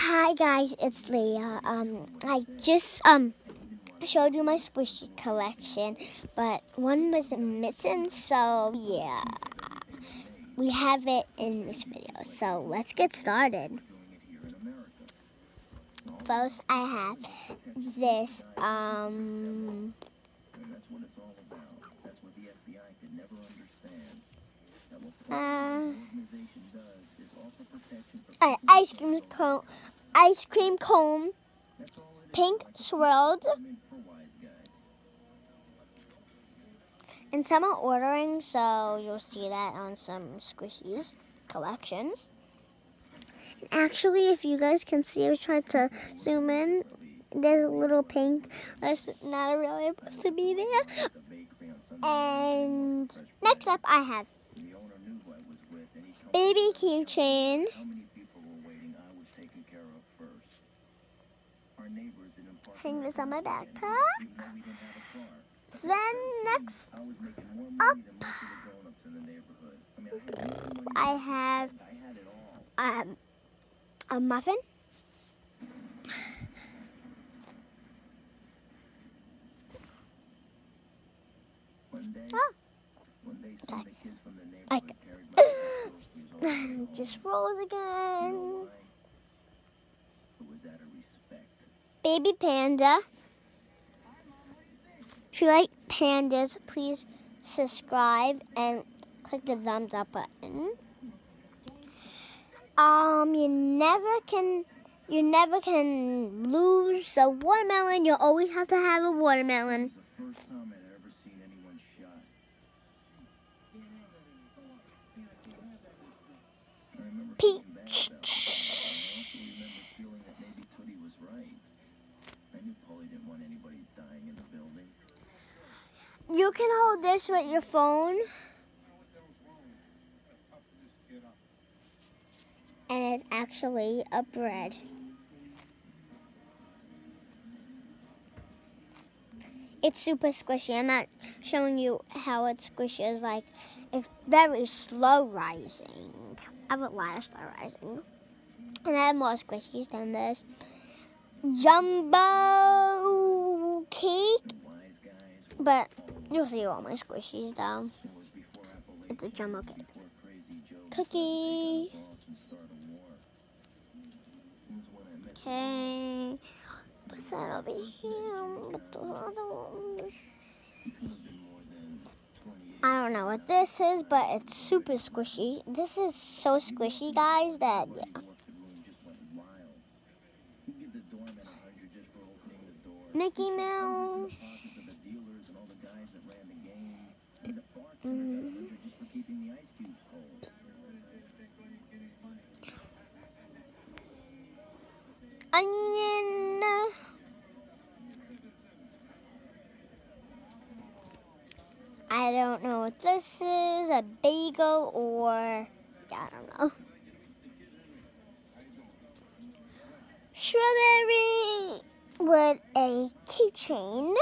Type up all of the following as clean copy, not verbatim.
Hi guys, it's Leah. I just showed you my squishy collection, but one was missing, so yeah. We have it in this video, so let's get started. First, I have this ice cream cone, pink swirled. And some are ordering, so you'll see that on some Squishies collections. Actually, if you guys can see, I tried to zoom in. There's a little pink that's not really supposed to be there. And next up, I have baby keychain. Hang this on my backpack. Then next up, I have a muffin. Okay. Just rolls again. Baby panda. If you like pandas, please subscribe and click the thumbs up button. You never can lose a watermelon. You always have to have a watermelon. Peach. You can hold this with your phone. And it's actually a bread. It's super squishy. I'm not showing you how it's squishy. It's like, it's very slow rising. I have a lot of slow rising. And I have more squishies than this. Jumbo cake. But you'll see all my squishies though. It's a jumbo cake. Cookie. Okay. Put that over here. I don't know what this is, but it's super squishy. This is so squishy, guys, that yeah. Mickey Mouse. Onion. I don't know what this is, a bagel or, yeah, I don't know. Strawberry with a keychain.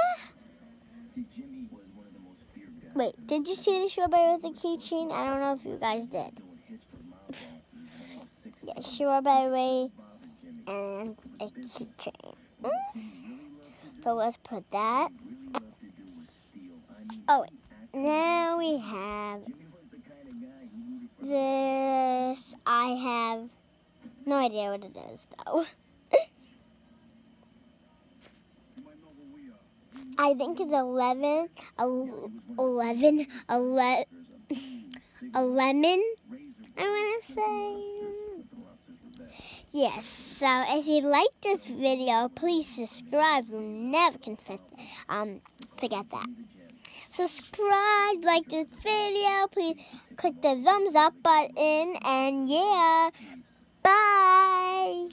Wait, did you see the strawberry with the keychain? I don't know if you guys did. Yeah, strawberry and a keychain. So let's put that. Oh, wait. Now we have this. I have no idea what it is, though. I think it's a lemon. I want to say. Yes, so if you like this video, please subscribe. You never can forget that. Subscribe, like this video, please click the thumbs up button, and yeah, bye.